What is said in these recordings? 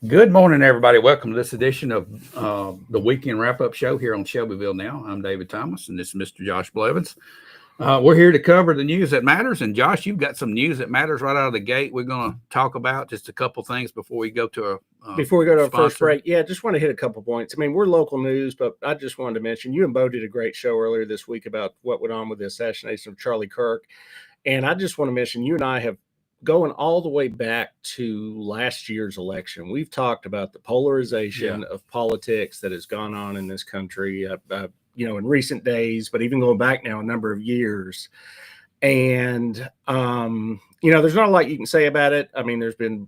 Good morning, everybody. Welcome to this edition of the Weekend Wrap-Up Show here on Shelbyville Now. I'm David Thomas, and this is Mr. Josh Blevins. We're here to cover the news that matters. And, Josh, you've got some news that matters right out of the gate. We're going to talk about just a couple things before we go to our first break. Yeah, just want to hit a couple points. I mean, we're local news, but I just wanted to mention you and Bo did a great show earlier this week about what went on with the assassination of Charlie Kirk. And I just want to mention you and I have going all the way back to last year's election. We've talked about the polarization of politics that has gone on in this country, in recent days, but even going back now a number of years. And, there's not a lot you can say about it. I mean, there's been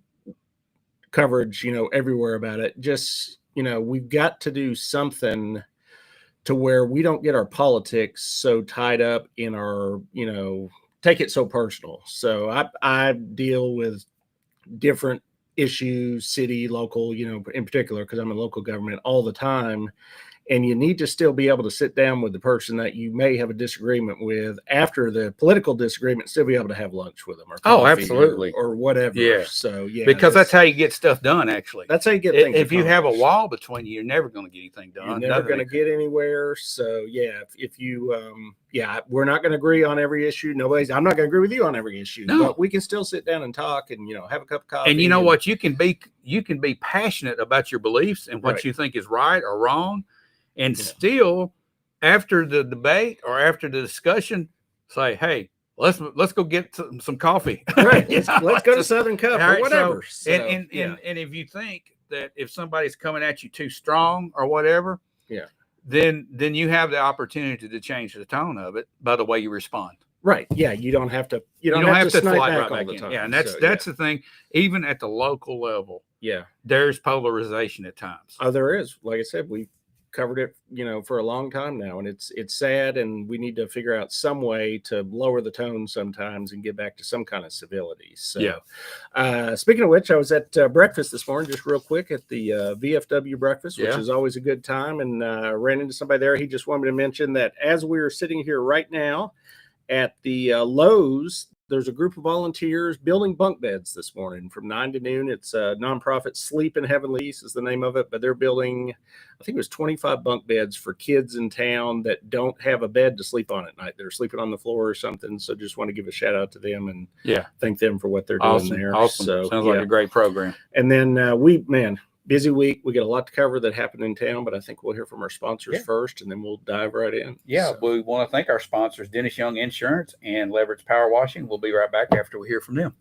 coverage, everywhere about it. Just, we've got to do something to where we don't get our politics so tied up in our, take it so personal. So I deal with different issues, city, local, in particular, because I'm in local government all the time. And you need to still be able to sit down with the person that you may have a disagreement with after the political disagreement, still be able to have lunch with them or absolutely or whatever. Yeah. So because that's how you get stuff done. Actually, that's how you get things. If you have a wall between you, you're never going to get anything done. You're never going to get anywhere. So if you we're not going to agree on every issue. I'm not going to agree with you on every issue. No. But we can still sit down and talk and have a cup of coffee. And you know what? You can be passionate about your beliefs and what you think is right or wrong. And still, after the debate or after the discussion, say, "Hey, let's go get some coffee." Right. Let's go to Southern Cup or whatever. And if you think that if somebody's coming at you too strong or whatever, then you have the opportunity to change the tone of it by the way you respond. Right. Yeah. You don't have to. You don't have to fly right back in. Yeah, and that's the thing. Even at the local level, there's polarization at times. Oh, there is. Like I said, we've covered it, for a long time now, and it's sad, and we need to figure out some way to lower the tone sometimes and get back to some kind of civility. So, speaking of which, I was at breakfast this morning, just real quick at the VFW breakfast, which is always a good time, and ran into somebody there. He just wanted me to mention that as we are sitting here right now at the Lowe's, there's a group of volunteers building bunk beds this morning from 9 to noon. It's a nonprofit, Sleep in Heavenly East is the name of it, but they're building, I think it was 25 bunk beds for kids in town that don't have a bed to sleep on at night. They're sleeping on the floor or something. So just want to give a shout out to them and thank them for what they're doing there. Awesome. So, sounds like a great program. And then busy week. We got a lot to cover that happened in town, but I think we'll hear from our sponsors first, and then we'll dive right in. Yeah, we want to thank our sponsors, Dennis Young Insurance and Leverage Power Washing. We'll be right back after we hear from them.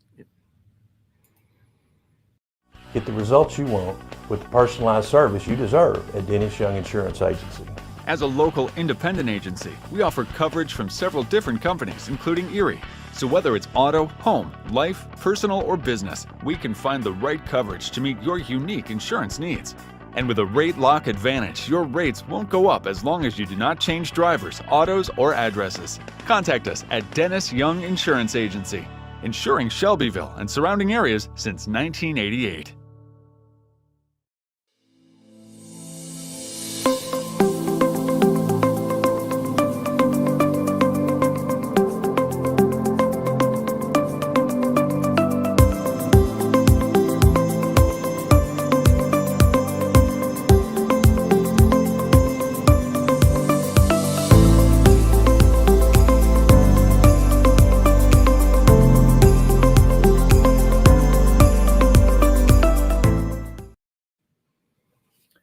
Get the results you want with the personalized service you deserve at Dennis Young Insurance Agency. As a local independent agency, we offer coverage from several different companies, including Erie. So whether it's auto, home, life, personal, or business, we can find the right coverage to meet your unique insurance needs. And with a rate lock advantage, your rates won't go up as long as you do not change drivers, autos, or addresses. Contact us at Dennis Young Insurance Agency, insuring Shelbyville and surrounding areas since 1988.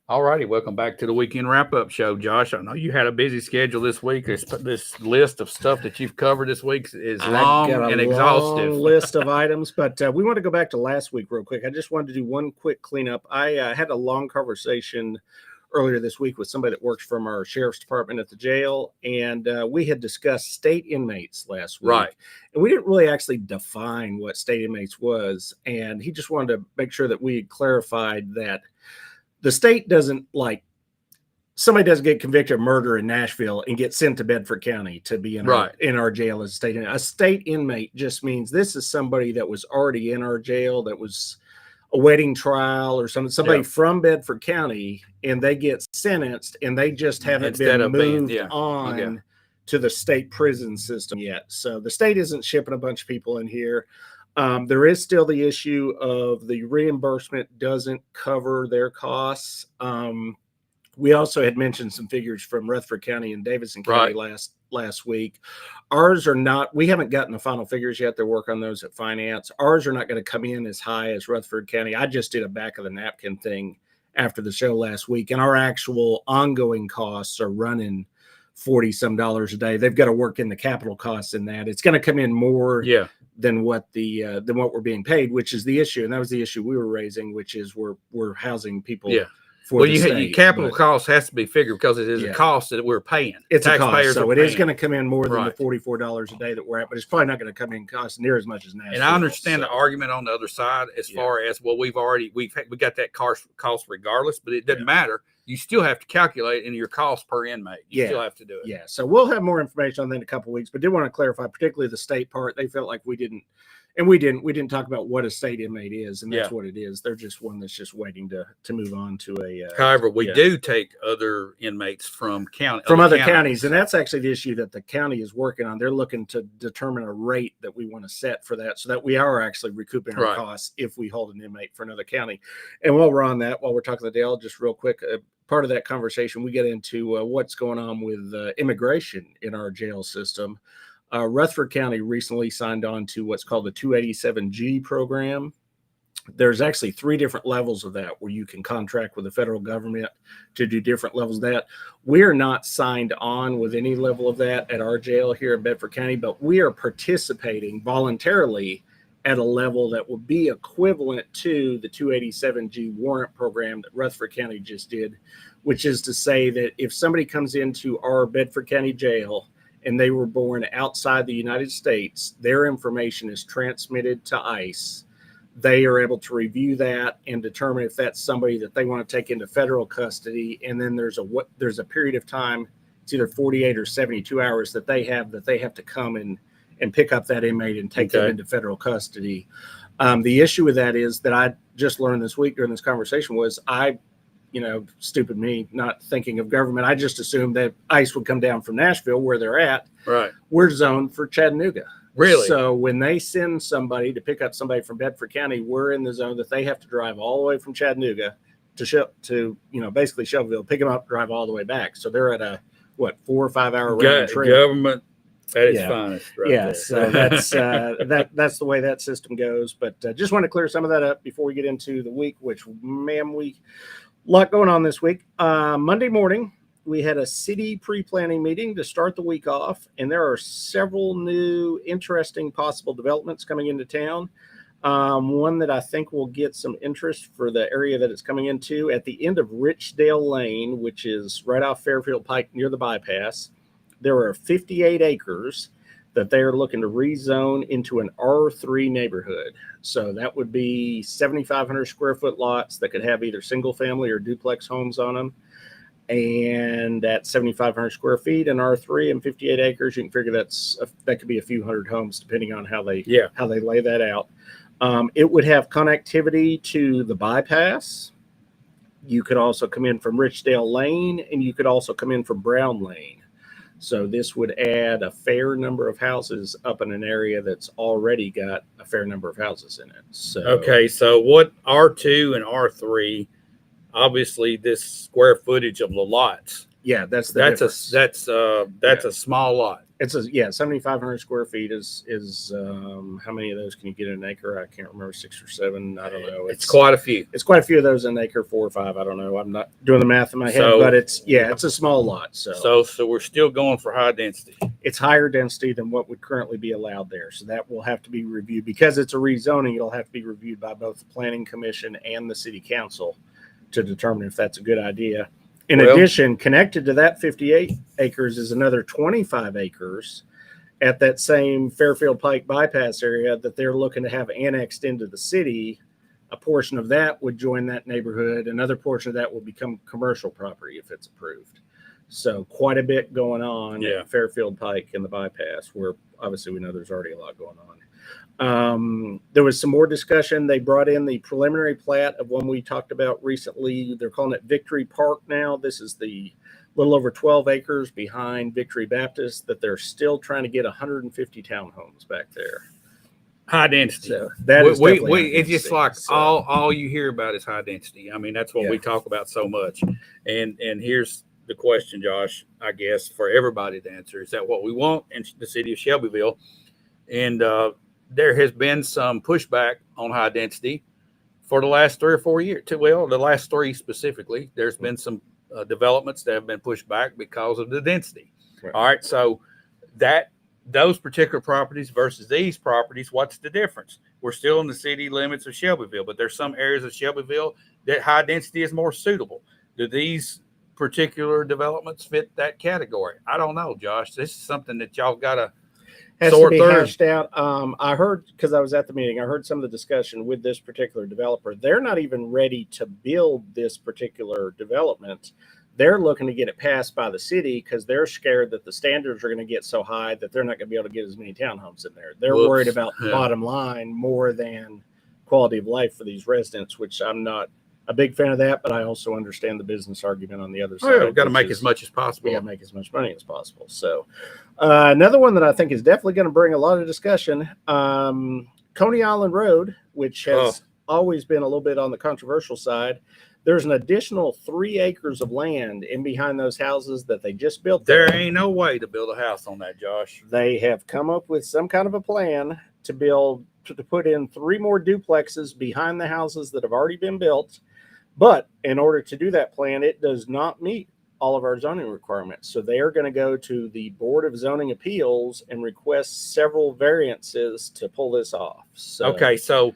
All righty, welcome back to the Weekend Wrap-Up Show, Josh. I know you had a busy schedule this week. This list of stuff that you've covered this week is long and exhaustive. List of items, but we want to go back to last week real quick. I just wanted to do one quick cleanup. I had a long conversation earlier this week with somebody that works from our sheriff's department at the jail, and we had discussed state inmates last week. Right. And we didn't really actually define what state inmates was, and he just wanted to make sure that we had clarified that the state doesn't, like, somebody doesn't get convicted of murder in Nashville and get sent to Bedford County to be in our jail as a state inmate. A state inmate just means this is somebody that was already in our jail, that was awaiting trial or somebody from Bedford County, and they get sentenced and they just haven't been moved on to the state prison system yet. So the state isn't shipping a bunch of people in here. There is still the issue of the reimbursement doesn't cover their costs. We also had mentioned some figures from Rutherford County and Davidson County last week. Ours are not, we haven't gotten the final figures yet. They're working on those at finance. Ours are not going to come in as high as Rutherford County. I just did a back of the napkin thing after the show last week, and our actual ongoing costs are running $40 some a day. They've got to work in the capital costs in that. It's going to come in more than what we're being paid, which is the issue. And that was the issue we were raising, which is we're housing people. Yeah. Well, your capital cost has to be figured because it is a cost that we're paying. It's a cost, so it is going to come in more than the $44 a day that we're at, but it's probably not going to come in cost near as much as Nashville. And I understand the argument on the other side as far as, well, we got that cost regardless, but it doesn't matter. You still have to calculate in your cost per inmate. You still have to do it. Yeah, so we'll have more information on that in a couple of weeks, but did want to clarify, particularly the state part. They felt like we didn't talk about what a state inmate is, and that's what it is. They're just one that's just waiting to move on to a. However, we do take other inmates from other counties, and that's actually the issue that the county is working on. They're looking to determine a rate that we want to set for that, so that we are actually recouping our costs if we hold an inmate for another county. And while we're on that, while we're talking to Dale, just real quick, part of that conversation, we get into what's going on with immigration in our jail system. Rutherford County recently signed on to what's called the 287G program. There's actually 3 different levels of that where you can contract with the federal government to do different levels of that. We're not signed on with any level of that at our jail here in Bedford County, but we are participating voluntarily at a level that will be equivalent to the 287G warrant program that Rutherford County just did, which is to say that if somebody comes into our Bedford County jail and they were born outside the United States, their information is transmitted to ICE. They are able to review that and determine if that's somebody that they want to take into federal custody. And then there's a period of time, it's either 48 or 72 hours that they have to come and pick up that inmate and take them into federal custody. The issue with that is that I just learned this week during this conversation was stupid me, not thinking of government. I just assumed that ICE would come down from Nashville where they're at. Right. We're zoned for Chattanooga. Really? So when they send somebody to pick up somebody from Bedford County, we're in the zone that they have to drive all the way from Chattanooga to basically Shelbyville, pick them up, drive all the way back. So they're at a 4 or 5 hour round trip. Government at its finest. Right there. So that's that's the way that system goes. But just want to clear some of that up before we get into the week, which lot going on this week. Monday morning, we had a city pre-planning meeting to start the week off, and there are several new interesting possible developments coming into town. One that I think will get some interest for the area that it's coming into at the end of Richdale Lane, which is right off Fairfield Pike near the bypass. There are 58 acres that they're looking to rezone into an R3 neighborhood. So that would be 7,500 square foot lots that could have either single family or duplex homes on them. And at 7,500 square feet and R3 and 58 acres, you can figure that could be a few hundred homes depending on how they lay that out. It would have connectivity to the bypass. You could also come in from Richdale Lane, and you could also come in from Brown Lane. So this would add a fair number of houses up in an area that's already got a fair number of houses in it. So so what R2 and R3, obviously this square footage of the lots. Yeah, that's a small lot. It's 7,500 square feet is how many of those can you get in an acre? I can't remember, 6 or 7. I don't know. It's quite a few. It's quite a few of those in an acre, 4 or 5. I don't know. I'm not doing the math in my head, but it's a small lot. So we're still going for high density. It's higher density than what would currently be allowed there. So that will have to be reviewed because it's a rezoning. It'll have to be reviewed by both the Planning Commission and the City Council to determine if that's a good idea. In addition, connected to that 58 acres is another 25 acres at that same Fairfield Pike bypass area that they're looking to have annexed into the city. A portion of that would join that neighborhood. Another portion of that will become commercial property if it's approved. So quite a bit going on at Fairfield Pike and the bypass, where obviously we know there's already a lot going on. There was some more discussion. They brought in the preliminary plat of one we talked about recently. They're calling it Victory Park now. This is the little over 12 acres behind Victory Baptist that they're still trying to get 150 townhomes back there. High density. So that is definitely high it's just density. like So, all you hear about is high density. I mean, that's what we talk about so much. And here's the question, Josh, I guess for everybody to answer: is that what we want in the city of Shelbyville? And there has been some pushback on high density for the last 3 or 4 years. Well, the last 3 specifically. There's been some developments that have been pushed back because of the density. Right. All right, so those particular properties versus these properties, what's the difference? We're still in the city limits of Shelbyville, but there's some areas of Shelbyville that high density is more suitable. Do these particular developments fit that category? I don't know, Josh. This is something that y'all got to has to sort be through. hashed out. I heard, because I was at the meeting, I heard some of the discussion with this particular developer. They're not even ready to build this particular development. They're looking to get it passed by the city because they're scared that the standards are going to get so high that they're not going to be able to get as many townhomes in there. They're worried about the bottom line more than quality of life for these residents, which I'm not a big fan of that, but I also understand the business argument on the other side. We've got to make as much as possible. We got to make as much money as possible. So another one that I think is definitely going to bring a lot of discussion, Coney Island Road, which has always been a little bit on the controversial side. There's an additional 3 acres of land in behind those houses that they just built. There ain't no way to build a house on that, Josh. They have come up with some kind of a plan to build, to put in 3 more duplexes behind the houses that have already been built. But in order to do that plan, it does not meet all of our zoning requirements. So they are going to go to the Board of Zoning Appeals and request several variances to pull this off. So, Okay, so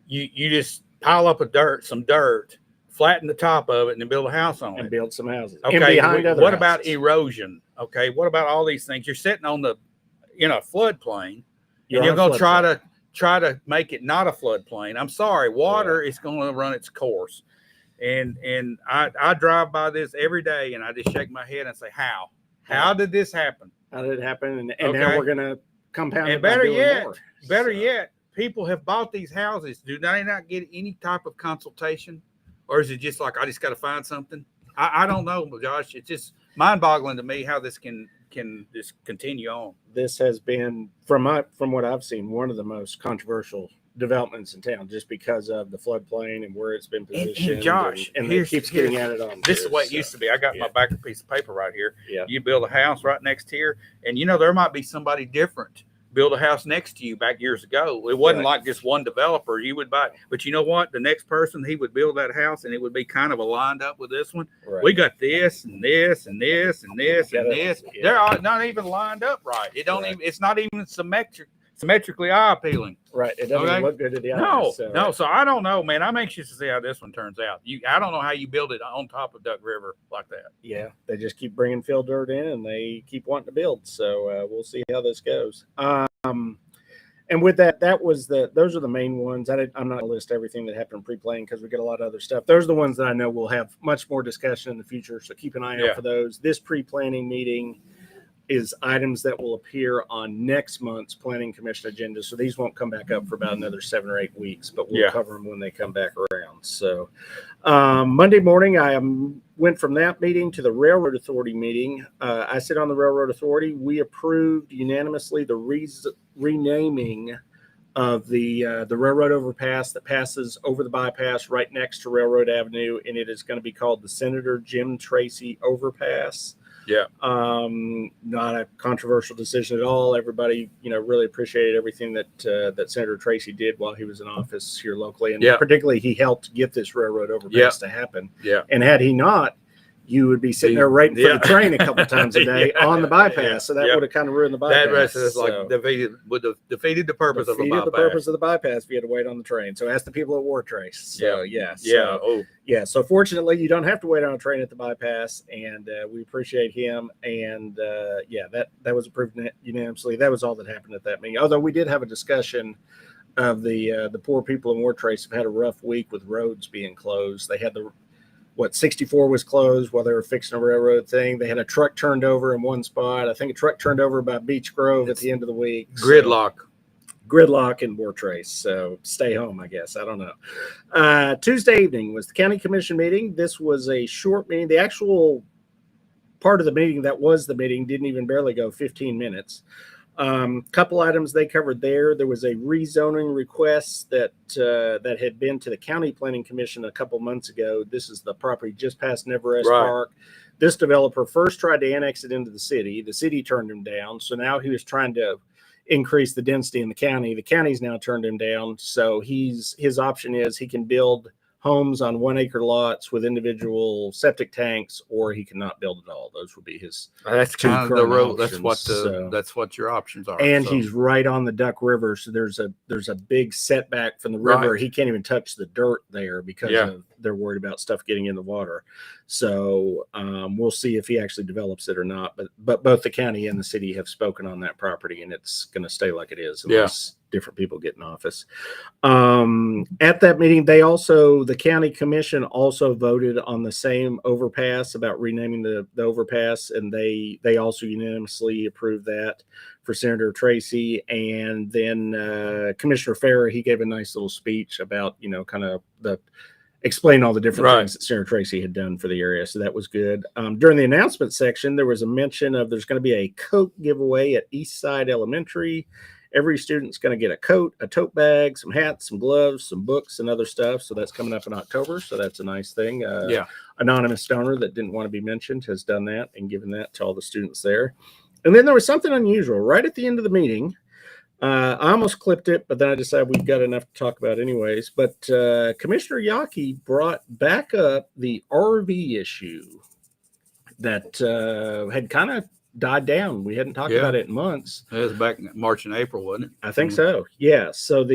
you just pile up some dirt, flatten the top of it, and then build a house on and it. build some houses. Okay, and behind other what about houses. erosion? Okay, what about all these things? You're sitting on the, floodplain, and You're you're on going a to try to make it not a floodplain. I'm sorry, water is going to run its course, and I drive by this every day, and I just shake my head and say, how? How did this happen? How did it happen? And now we're going to compound it. And by doing more. better yet, people have bought these houses. Do they not get any type of consultation? Or is it just like, I just got to find something? I don't know, Josh. It's just mind-boggling to me how this can just continue on. This has been, from what I've seen, one of the most controversial developments in town, just because of the floodplain and where it's been positioned. And Josh, and it keeps getting added on. This is what it used to be. I got my back piece of paper right here. Yeah. You build a house right next here, and there might be somebody different build a house next to you back years ago. It wasn't like just one developer you would buy, but you know what? The next person, he would build that house and it would be kind of aligned up with this one. Right. We got this and this and this and this and this. Yeah. They're all not even lined up right. It don't even, it's not even symmetrically eye appealing. Right. It doesn't even look good to the eye. No. So I don't know, man. I'm anxious to see how this one turns out. I don't know how you build it on top of Duck River like that. Yeah. They just keep bringing fill dirt in and they keep wanting to build. So we'll see how this goes. And with that, those are the main ones. I'm not going to list everything that happened pre-planning because we get a lot of other stuff. Those are the ones that I know we'll have much more discussion in the future. So keep an eye out for those. This pre-planning meeting is items that will appear on next month's planning commission agenda. So these won't come back up for about another 7 or 8 weeks, but we'll cover them when they come back around. So Monday morning, I went from that meeting to the Railroad Authority meeting. I sit on the Railroad Authority. We approved unanimously the renaming of the railroad overpass that passes over the bypass right next to Railroad Avenue, and it is going to be called the Senator Jim Tracy Overpass. Yeah. Not a controversial decision at all. Everybody, really appreciated everything that Senator Tracy did while he was in office here locally. And particularly he helped get this railroad overpass to happen. Yeah. And had he not, you would be sitting there waiting for the train a couple times a day on the bypass. So that would have kind of ruined the bypass. That rest is defeated the purpose of the bypass. The purpose of the bypass if you had to wait on the train. So ask the people at War Trace. So So fortunately, you don't have to wait on a train at the bypass, and we appreciate him. And that was approved unanimously. That was all that happened at that meeting. Although we did have a discussion of the poor people in War Trace have had a rough week with roads being closed. They had 64 was closed while they were fixing a railroad thing. They had a truck turned over in one spot. I think a truck turned over by Beech Grove at the end of the week. Gridlock in War Trace. So stay home, I guess. I don't know. Tuesday evening was the county commission meeting. This was a short meeting. The actual part of the meeting that was the meeting didn't even barely go 15 minutes. Couple items they covered there. There was a rezoning request that had been to the County Planning Commission a couple months ago. This is the property just past Neverest Right. Park. This developer first tried to annex it into the city. The city turned him down. So now he was trying to increase the density in the county. The county's now turned him down. So his option is he can build homes on 1 acre lots with individual septic tanks, or he cannot build at all. Those would be his. That's two kind of the current road. options, That's what your options are. And So, he's right on the Duck River, so there's a big setback from the river. Right. He can't even touch the dirt there because of, they're worried about stuff getting in the water. So we'll see if he actually develops it or not. But both the county and the city have spoken on that property, and it's going to stay like it is unless different people get in office. At that meeting, the county commission also voted on the same overpass, about renaming the overpass, and they also unanimously approved that for Senator Tracy. And then Commissioner Farrer, he gave a nice little speech about, kind of explain all the different things that Senator Tracy had done for the area. So that was good. During the announcement section, there was a mention of there's going to be a coat giveaway at Eastside Elementary. Every student's going to get a coat, a tote bag, some hats, some gloves, some books, and other stuff. So that's coming up in October. So that's a nice thing. Anonymous donor that didn't want to be mentioned has done that and given that to all the students there. And then there was something unusual right at the end of the meeting. I almost clipped it, but then I decided we've got enough to talk about anyways. But Commissioner Yockey brought back up the RV issue that had kind of died down. We hadn't talked about it in months. it was back in March and April, wasn't it? I think so. Yeah. So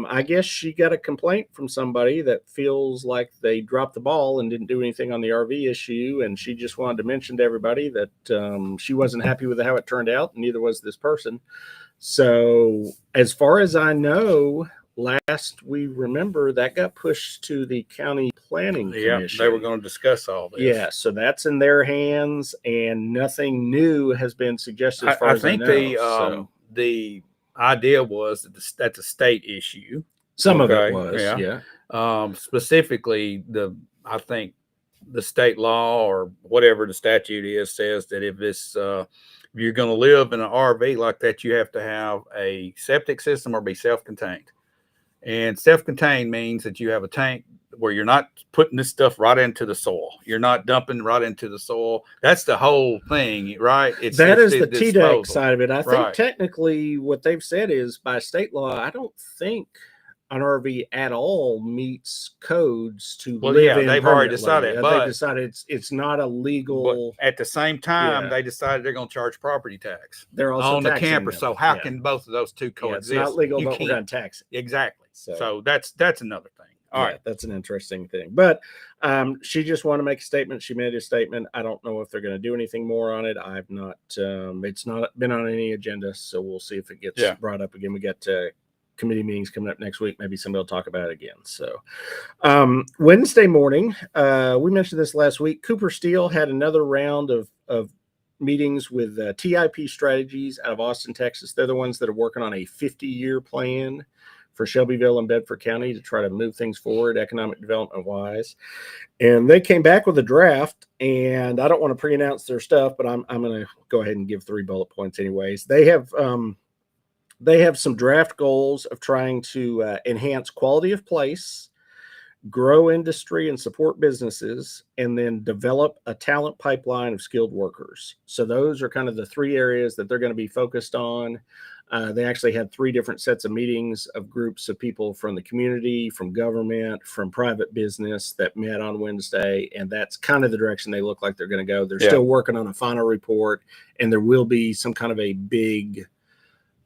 I guess she got a complaint from somebody that feels like they dropped the ball and didn't do anything on the RV issue. And she just wanted to mention to everybody that she wasn't happy with how it turned out, and neither was this person. So as far as I know, last we remember that got pushed to the county planning commission. They were going to discuss all this. Yeah, so that's in their hands, and nothing new has been suggested as far as I think know. the idea was that that's a state issue. Some of it was, specifically, I think the state law or whatever the statute is says that if you're going to live in an RV like that, you have to have a septic system or be self-contained. And self-contained means that you have a tank where you're not putting this stuff right into the soil. You're not dumping right into the soil. That's the whole thing, right? That is the TDEC side of it. I think technically what they've said is by state law, I don't think an RV at all meets codes to live in. They've already decided, but they decided it's not a legal. But at the same time, they decided they're going to charge property tax. They're also on the camper. So how can both of those two coexist? It's not legal, but we're going to tax it. Exactly. So that's another thing. All right, that's an interesting thing. But she just wanted to make a statement. She made a statement. I don't know if they're going to do anything more on it. I've not. It's not been on any agenda, so we'll see if it gets brought up again. We got committee meetings coming up next week. Maybe somebody will talk about it again. So Wednesday morning, we mentioned this last week. Cooper Steel had another round of meetings with TIP Strategies out of Austin, Texas. They're the ones that are working on a 50-year plan for Shelbyville and Bedford County to try to move things forward economic development wise. And they came back with a draft, and I don't want to pre-announce their stuff, but I'm going to go ahead and give 3 bullet points anyways. They have some draft goals of trying to enhance quality of place, grow industry and support businesses, and then develop a talent pipeline of skilled workers. So those are kind of the 3 areas that they're going to be focused on. They actually had 3 different sets of meetings of groups of people from the community, from government, from private business that met on Wednesday. And that's kind of the direction they look like they're going to go. They're still working on a final report, and there will be some kind of a big,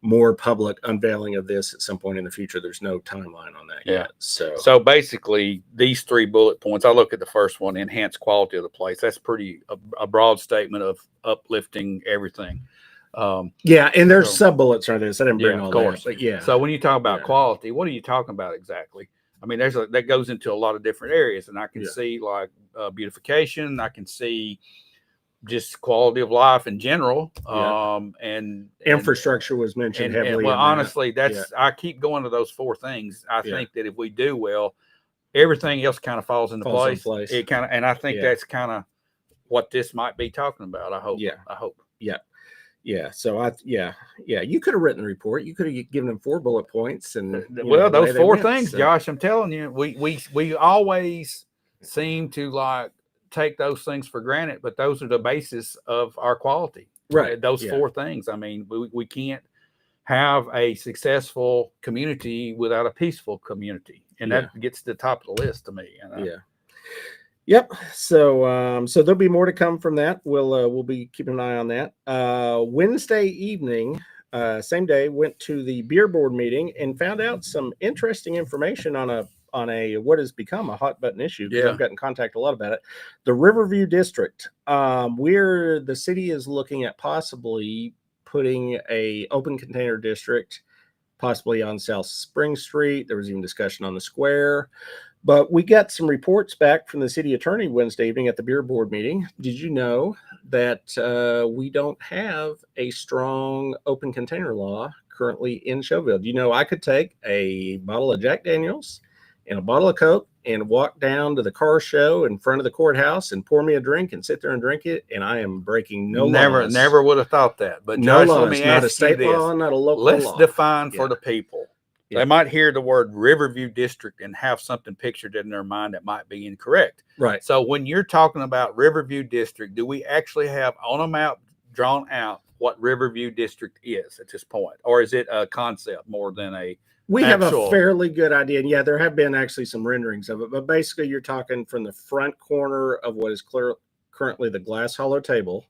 more public unveiling of this at some point in the future. There's no timeline on that yet. So basically these 3 bullet points, I look at the first one, enhance quality of the place. That's pretty a broad statement of uplifting everything. And there's sub bullets on this. I didn't bring all that, but so when you talk about quality, what are you talking about exactly? I mean, that goes into a lot of different areas, and I can see like beautification. I can see just quality of life in general. And infrastructure was mentioned heavily. Well, honestly, I keep going to those 4 things. I think that if we do well, everything else kind of falls into place. It kind of, and I think that's kind of what this might be talking about. I hope. Yeah. So you could have written the report. You could have given them 4 bullet points, and Well, those away they 4 went, things, so. Josh, I'm telling you, we always seem to like take those things for granted, but those are the basis of our quality. Right. Those Yeah. 4 things. I mean, we can't have a successful community without a peaceful community, and that gets to the top of the list to me. Yeah. Yep. So there'll be more to come from that. We'll be keeping an eye on that. Wednesday evening, same day, went to the beer board meeting and found out some interesting information on a what has become a hot button issue. Yeah. I've gotten in contact a lot about it. The Riverview District, where the city is looking at possibly putting a open container district, possibly on South Spring Street. There was even discussion on the square. But we got some reports back from the city attorney Wednesday evening at the beer board meeting. Did you know that we don't have a strong open container law currently in Shelbyville? Do you know I could take a bottle of Jack Daniels and a bottle of Coke and walk down to the car show in front of the courthouse and pour me a drink and sit there and drink it, and I am breaking no laws. Never would have thought that. But No Josh, laws, let me not a ask you state this. law, not a local Let's law. define for Yeah. the people. Yeah. They might hear the word Riverview District and have something pictured in their mind that might be incorrect. Right. So when you're talking about Riverview District, do we actually have on a map drawn out what Riverview District is at this point? Or is it a concept more than a We have actual- a fairly good idea. And yeah, there have been actually some renderings of it, but basically you're talking from the front corner of what is currently the Glass Hollow Table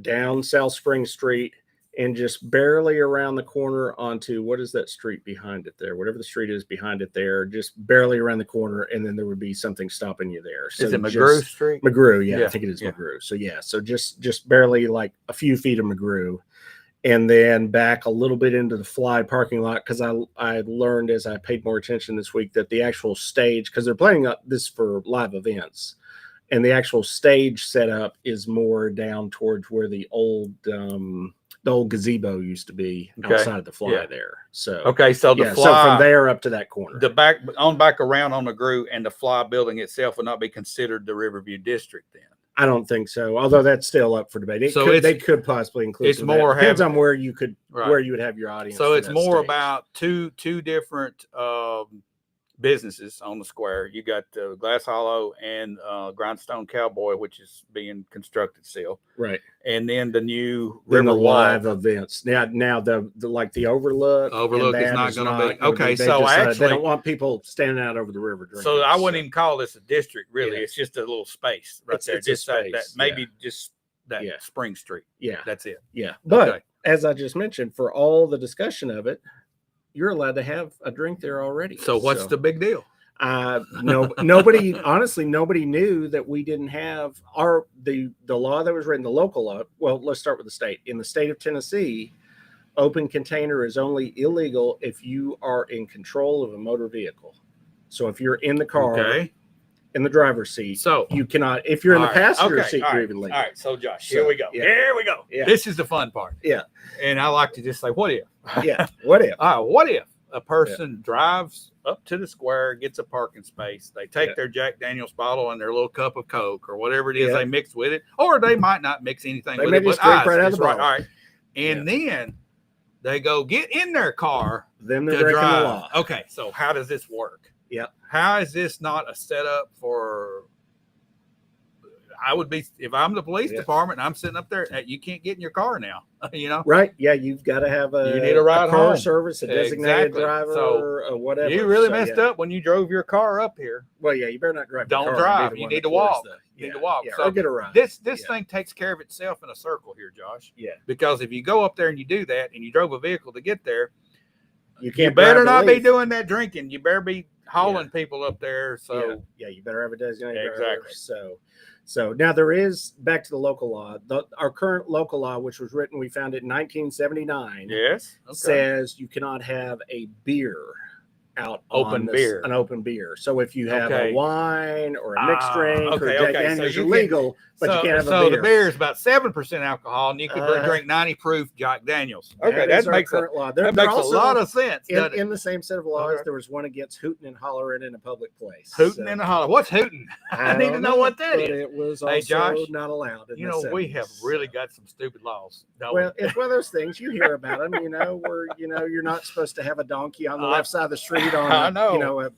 down South Spring Street and just barely around the corner onto, what is that street behind it there? Whatever the street is behind it there, just barely around the corner. And then there would be something stopping you there. So is it McGrew Street? McGrew, yeah, Yeah, I think it is yeah. McGrew. So yeah, so just barely like a few feet of McGrew, and then back a little bit into the Fly parking lot, because I learned as I paid more attention this week that the actual stage, because they're planning this for live events, and the actual stage setup is more down towards where the old gazebo used to be outside of the Fly Yeah. there. So Okay, so the yeah, Fly, so from there up to that corner. the back around on McGrew and the Fly building itself would not be considered the Riverview District then. I don't think so, although that's still up for debate. So They could possibly include it's some of that. more Depends having- on where you Right. where you would have your audience. So for it's that more stage. about two different businesses on the square. You got Glass Hollow and Grindstone Cowboy, which is being constructed still, right. and then the new Then the River live Walk. events. Now the like the Overlook. Overlook and is that not gonna be- gonna okay, they so decided actually- they don't want people standing out over the river drinking. So I wouldn't even call this a district, really. Yeah. It's just a little space right It's- there. it's a Just that space, maybe just that Yeah. Spring Street. Yeah, That's it. yeah. But Okay. as I just mentioned, for all the discussion of it, you're allowed to have a drink there already. So what's the big deal? No, nobody, honestly, nobody knew that we didn't have the law that was written, the local law. Well, let's start with the state. In the state of Tennessee, open container is only illegal if you are in control of a motor vehicle. So if you're in the car, Okay. in the driver's seat, So you cannot. If you're in the all right, passenger okay, seat, all you're right, even legal. All right. So Josh, So, here we go. yeah. Here we go. Yeah. This is the fun part. Yeah. And I like to just say, what if? Yeah. What if? What if a person drives up to the square, gets a parking space, they take Yeah. their Jack Daniels bottle and their little cup of Coke or whatever it is Yeah. they mix with it, or they might not mix anything They with may it, but just drink ice. right out of Just the bottle. All right. And then they go get in their car Then to they're breaking drive. the law. Okay, so how does this work? Yep. How is this not a setup for? I would be if I'm the police Yeah. department and I'm sitting up there. You can't get in your car now. You know, Right? Yeah, you've got to have You need a ride car home. service, a designated Exactly. driver, So, or whatever. you really So, messed yeah. up when you drove your car up here. Well, yeah, you better not drive. your Don't car. drive. Be the You one need that to pours walk. You need to walk. Yeah, So or get a ride. This Yeah. thing takes care of itself in a circle here, Josh. Yeah, Because if you go up there and you do that, and you drove a vehicle to get there, you you can't. better drive not to be leave. doing that drinking. You better be hauling people up there. So yeah, you better have a designated driver. Exactly. So now there is, back to the local law. Our current local law, which was written, we found it in 1979, yes, okay. says you cannot have a beer out Open on beer. an open beer. So if you have Okay. a wine or a mixed Ah, drink or okay, Jack okay. So Daniels, you are can- legal, but you can't have so a beer. the beer is about 7% alcohol, and you can Uh, drink 90 proof Jack Daniels. That Okay, is that our makes current law. that They're makes a also lot of sense. doesn't it? in the same set of laws. Okay. There was one against hooting and hollering in a public place. Hooting So, in the holler. What's hooting? I need to don't know what that but is. It was Hey, also Josh, not allowed. In You the know, we have 70s, really so. got some stupid laws. Don't Well, we? it's one of those things you hear about them, where you're not supposed to have a donkey on the left side of the street on I know. a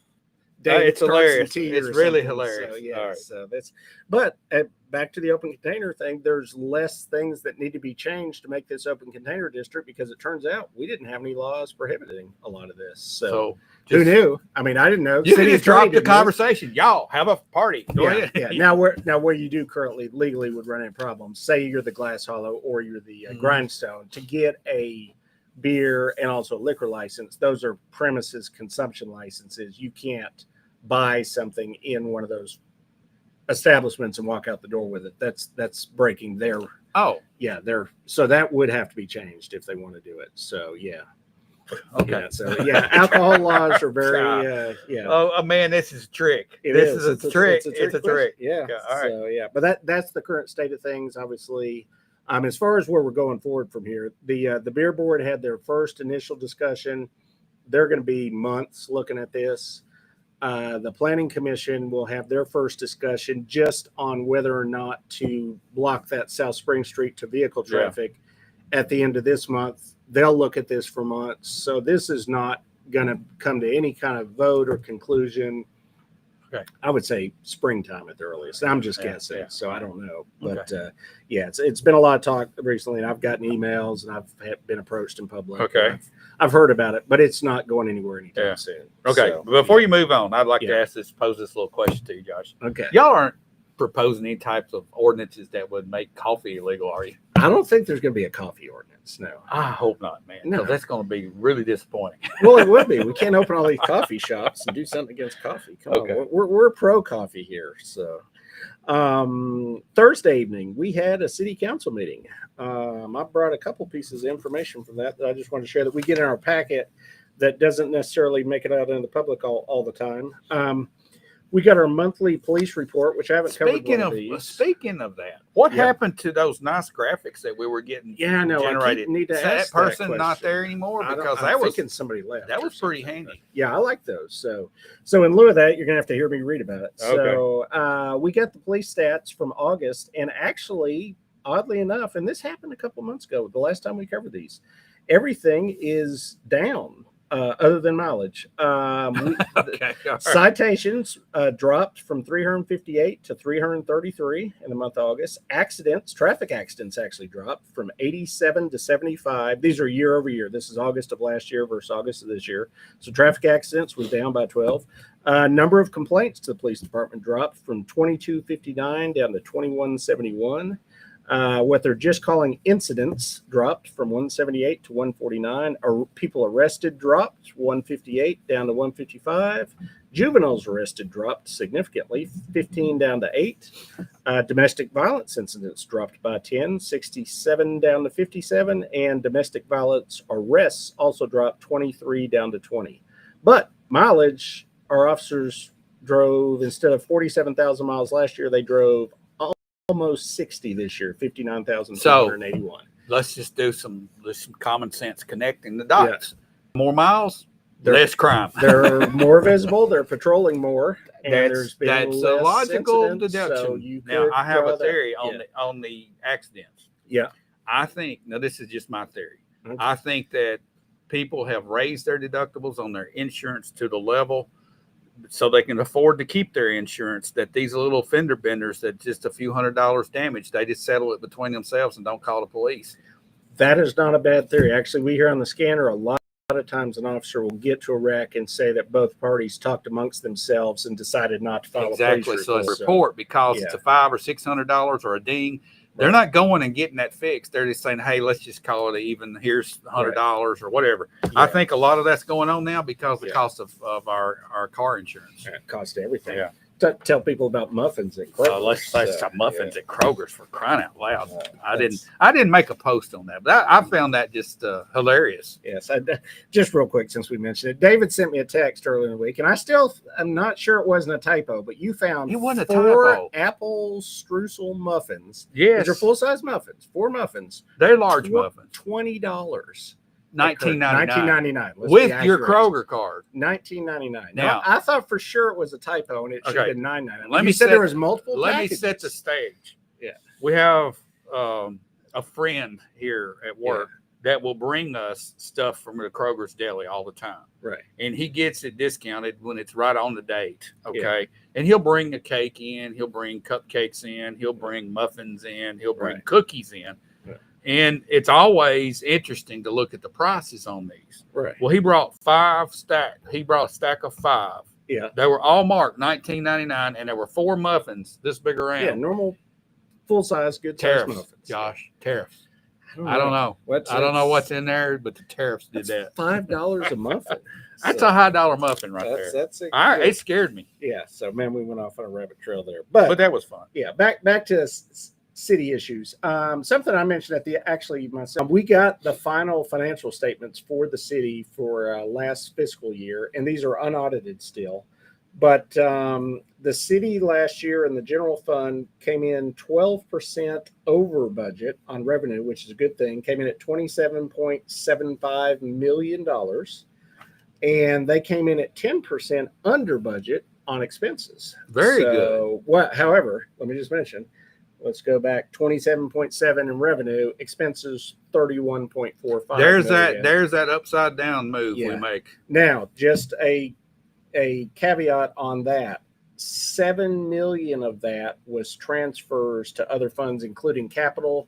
day It's that starts in hilarious. T It's or really something. hilarious. So, yeah, All right. so that's. But back to the open container thing. There's less things that need to be changed to make this open container district because it turns out we didn't have any laws prohibiting a lot of this. So who knew? I mean, I didn't know. You can City just attorney drop the didn't know. conversation. Y'all have a party. Go Yeah, ahead. yeah. Now where you do currently legally would run into problems. Say you're the Glass Hollow or you're the Mhm. Grindstone to get a beer and also a liquor license. Those are premises consumption licenses. You can't buy something in one of those establishments and walk out the door with it. That's breaking their Oh, so that would have to be changed if they want to do it. So yeah. okay. Yeah, so yeah, alcohol laws are very Oh, man, this is a trick. It This is. is a trick. It's a question. trick. Yeah. Yeah, all right. So yeah, but that's the current state of things. Obviously, as far as where we're going forward from here, the beer board had their first initial discussion. They're going to be months looking at this. The planning commission will have their first discussion just on whether or not to block that South Spring Street to vehicle Yeah. traffic at the end of this month. They'll look at this for months. So this is not going to come to any kind of vote or conclusion. Okay. I would say springtime at the earliest. I'm just Yeah, guessing, yeah. so I don't know. But it's been a lot of talk recently, and I've gotten emails and I've been approached in public. Okay. I've heard about it, but it's not going anywhere anytime Yeah. soon. Okay. So, Before you move on, I'd like to Yeah. pose this little question to you, Josh. okay. Y'all aren't proposing any types of ordinances that would make coffee illegal, are you? I don't think there's going to be a coffee ordinance. No. I hope not, man. No. Because that's going to be really disappointing. Well, it would be. We can't open all these coffee shops and do something against coffee. Come Okay. on, we're pro coffee here. So, Thursday evening we had a city council meeting. I brought a couple pieces of information from that I just wanted to share that we get in our packet that doesn't necessarily make it out in the public all the time. We got our monthly police report, which I haven't Speaking covered. speaking of that, what Yeah. happened to those nice graphics that we were getting Yeah, no, generated? need to Is ask that person not question. there anymore? I don't- Because I'm that was thinking somebody left. that or was pretty something, handy. but yeah, I like those. So in lieu of that, you're gonna have to hear me read about it. Okay. So we got the police stats from August, and actually, oddly enough, and this happened a couple months ago, the last time we covered these, everything is down other than mileage. Okay. All right. Citations dropped from 358 to 333 in the month of August. Traffic accidents actually dropped from 87 to 75. These are year over year. This is August of last year versus August of this year. So traffic accidents was down by 12. Number of complaints to the police department dropped from 2259 down to 2171. What they're just calling incidents dropped from 178 to 149. People arrested dropped 158 down to 155. Juveniles arrested dropped significantly, 15 down to 8. Domestic violence incidents dropped by 10, 67 down to 57. And domestic violence arrests also dropped 23 down to 20. But mileage, our officers drove, instead of 47,000 miles last year, they drove almost 60 this year, 59,281. Let's just do some common sense connecting the dots. More miles, less crime. They're more visible. They're patrolling more. And there's been That's a less logical incidents, deduction. So you Now could I have draw a that. theory Yeah. on the accidents. Yeah. I think now this is just my theory. Okay. I think that people have raised their deductibles on their insurance to the level so they can afford to keep their insurance, that these little fender benders that just a few $100 damage, they just settle it between themselves and don't call the police. That is not a bad theory. Actually, we hear on the scanner a lot of times an officer will get to a wreck and say that both parties talked amongst themselves and decided not to file Exactly. a police So it's report. report because yeah. it's a $500 or $600 or a ding. They're not going and getting that fixed. They're just saying, hey, let's just call it even. Here's $100 or whatever. I think a lot of that's going on now because of the cost of our car insurance. It cost everything. Yeah. tell people about muffins at Kroger's. Let's talk muffins Yeah. at Kroger's, for crying out loud. I That's- didn't make a post on that, but I found that just hilarious. Yes, just real quick since we mentioned it, David sent me a text earlier in the week, and I'm not sure it wasn't a typo, but you found It wasn't a 4 typo. apple streusel muffins. Yes, These are full size muffins. 4 muffins, they're large Tw- muffins. $20. $19.99 $19.99 with your Kroger card. $19.99. Now- Now I thought for sure it was a typo, and it should Okay. have been $9.99. Let You me said set- there was multiple. Let me packages. set the stage. Yeah. We have a friend here at work that will bring us stuff from the Kroger's Deli all the time. Right. And he gets it discounted when it's right on the date. Okay. And he'll bring a cake in, he'll bring cupcakes in, he'll bring muffins in, he'll bring Right. cookies in. Right. And it's always interesting to look at the prices on these. Right. Well, he brought 5 stack. He brought a stack of 5. Yeah. They were all marked $19.99, and there were 4 muffins this big around. Yeah. Normal, full size, good size Tariffs, muffins. Josh. Tariffs. I don't know. What's I don't know what's in there, but the tariffs did that. $5 a muffin. That's So a high dollar muffin right there. That's a It scared me, yeah. So man, we went off on a rabbit trail there, but but that was fun. yeah, back to city issues. Something I mentioned myself. We got the final financial statements for the city for last fiscal year, and these are unaudited still. But the city last year in the general fund came in 12% over budget on revenue, which is a good thing. Came in at $27.75 million. And they came in at 10% under budget on expenses. Very good. However, let me just mention, let's go back 27.7 in revenue, expenses 31.45. There's that upside down move we Yeah. make. Now, just a caveat on that. 7 million of that was transfers to other funds, including capital,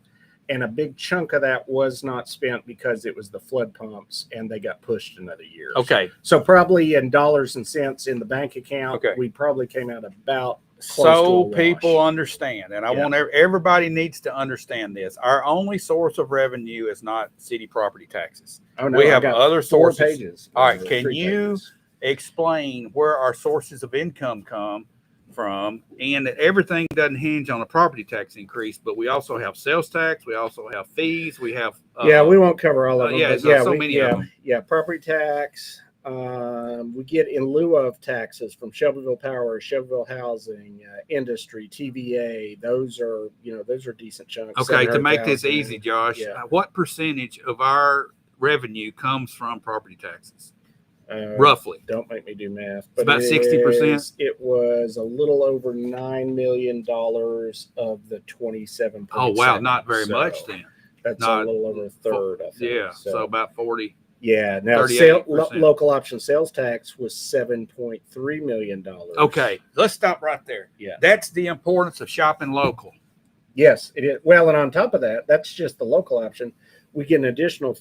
and a big chunk of that was not spent because it was the flood pumps and they got pushed another year. Okay. So probably in dollars and cents in the bank account, Okay. we probably came out about close to So a wash. people understand, and I Yeah. want everybody needs to understand this. Our only source of revenue is not city property taxes. Oh, no, we I have got other 4 sources. pages. All right, Or can 3 you pages. Explain where our sources of income come from, and that everything doesn't hinge on a property tax increase, but we also have sales tax, we also have fees, we have Yeah, we won't cover all of them. yeah, but so we- many yeah, of them. Yeah, property tax. We get in lieu of taxes from Shelbyville Power, Shelbyville Housing, Industry, TVA. Those are decent chunks. Okay, to make this 700,000. easy, Josh, Yeah. what percentage of our revenue comes from property taxes, Uh, roughly? Don't make me do math. about 60%? It was a little over $9 million of the 27. Oh wow, not very much then. That's Not- a little over a third, I think. Yeah, so about 40. Yeah. Now, 38%. local option sales tax was $7.3 million. Okay, let's stop right there. Yeah. That's the importance of shopping local. Yes, it is. Well, and on top of that, that's just the local option. We get an additional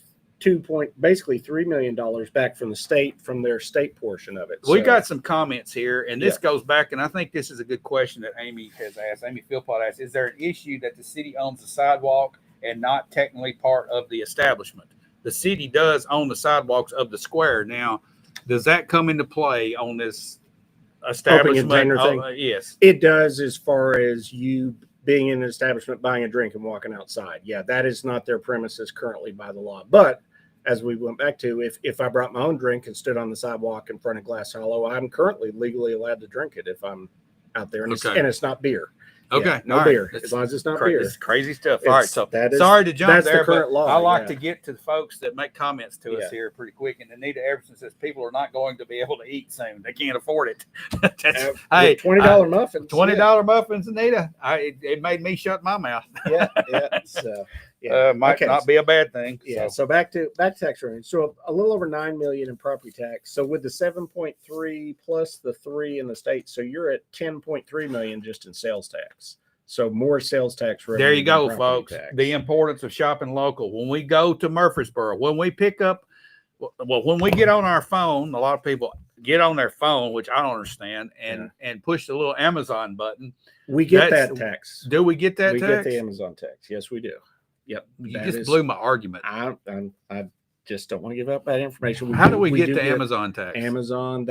basically $3 million back from the state, from their state portion of it. We So- got some comments here, and this goes back, and I think this is a good question that Amy has asked. Amy Philpott asked, is there an issue that the city owns the sidewalk and not technically part of the establishment? The city does own the sidewalks of the square. Now, does that come into play on this establishment? container thing? Yes. It does, as far as you being in an establishment, buying a drink and walking outside. Yeah, that is not their premises currently by the law. But as we went back to, if I brought my own drink and stood on the sidewalk in front of Glass Hollow, I'm currently legally allowed to drink it if I'm out there. And, Okay. it's not beer. Okay. Yeah, no all right. beer, It's as long as it's not beer. It's crazy stuff. All right. It's- So that is- sorry to jump that's the there, current but law, I like yeah. to get to the folks that make comments to us Yeah. here pretty quick. And Anita Everson says people are not going to be able to eat soon. They can't afford it. That's, hey, $20 muffins. $20 muffins, Anita. It made me shut my mouth. Yeah, yeah. So yeah, Might Okay. not be a bad thing. Yeah. So. So back to tax revenue. So a little over 9 million in property tax. So with the 7.3 plus the 3 in the state, so you're at 10.3 million just in sales tax. So more sales tax revenue. There you than go, property folks. tax. The importance of shopping local. When we go to Murfreesboro, when we pick up, well, when we get on our phone, a lot of people get on their phone, which I don't understand, and push the little Amazon button. We get That's- that tax. Do we get that We tax? get the Amazon tax. Yes, we do. Yep. You that just is- blew my argument. I just don't want to give up that information. How do we get do the Amazon tax? Amazon,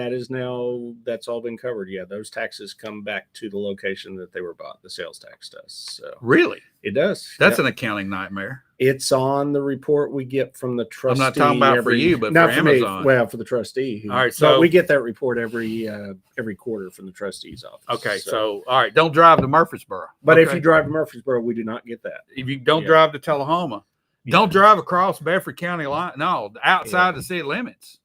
that's all been covered. Yeah, those taxes come back to the location that they were bought. The sales tax does. So Really? it does. That's Yep. an accounting nightmare. It's on the report we get from the trustee. I'm not talking about for you, but not for me. Amazon. Well, for the trustee. All right, but so- we get that report every quarter from the trustee's office. Okay, so all right, don't drive to Murfreesboro. But if Okay? you drive to Murfreesboro, we do not get that. if you don't Yeah. drive to Tullahoma, Yeah. don't drive across Bedford County line. No, outside the city limits.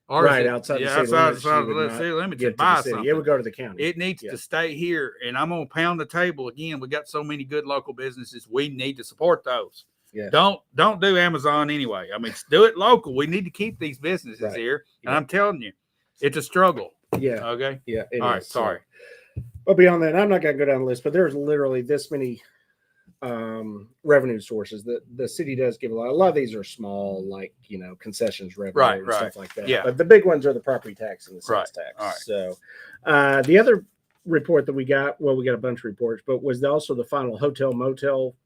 Or is Right, it- outside the yeah, city outside limits, you would the not city limits Get and to buy the city. something. It would go to the county. It needs Yeah. to stay here, and I'm gonna pound the table again. We got so many good local businesses. We need to support those. Yeah. Don't do Amazon anyway. I mean, do it local. We need to keep these businesses Right. here, and Yeah. I'm telling you, it's a struggle. Yeah. Okay. Yeah. it All right. is. So- Sorry. But beyond that, I'm not going to go down the list, but there's literally this many revenue sources that the city does give a lot. A lot of these are small, like, concessions revenue Right, and right. stuff like that. Yeah. But the big ones are the property tax and the sales Right. tax. All right. So the other report that we got, well, we got a bunch of reports, but was also the final hotel motel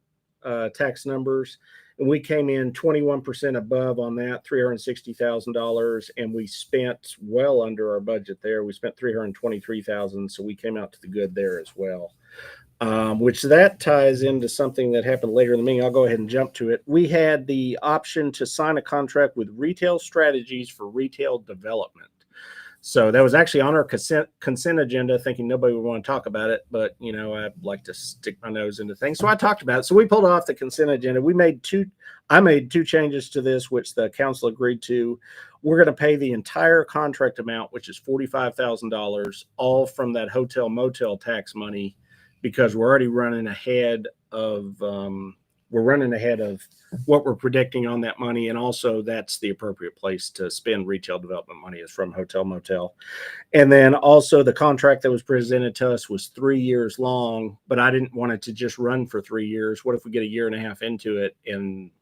tax numbers. And we came in 21% above on that, $360,000, and we spent well under our budget there. We spent $323,000, so we came out to the good there as well. Which that ties into something that happened later in the meeting. I'll go ahead and jump to it. We had the option to sign a contract with Retail Strategies for retail development. So that was actually on our consent agenda, thinking nobody would want to talk about it, but I like to stick my nose into things. So I talked about it. So we pulled off the consent agenda. I made two changes to this, which the council agreed to. We're going to pay the entire contract amount, which is $45,000, all from that hotel motel tax money, because we're already running ahead of what we're predicting on that money. And also that's the appropriate place to spend retail development money, is from hotel motel. And then also the contract that was presented to us was 3 years long, but I didn't want it to just run for 3 years. What if we get a year and a half into it and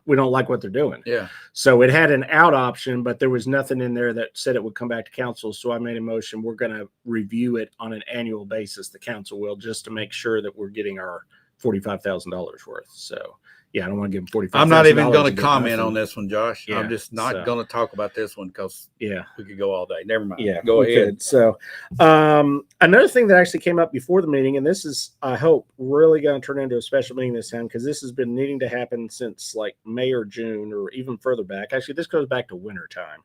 we don't like what they're doing? Yeah. So it had an out option, but there was nothing in there that said it would come back to council. So I made a motion. We're going to review it on an annual basis. The council will, just to make sure that we're getting our $45,000 worth. So yeah, I don't want to give them $45,000. I'm not even going and to get comment nothing. on this one, Josh. Yeah, I'm just not so- going to talk about this one because Yeah. we could go all day. Never mind. Yeah, Go we ahead. could. So, another thing that actually came up before the meeting, and this is, I hope, really going to turn into a special meeting this time, because this has been needing to happen since like May or June or even further back. Actually, this goes back to winter time.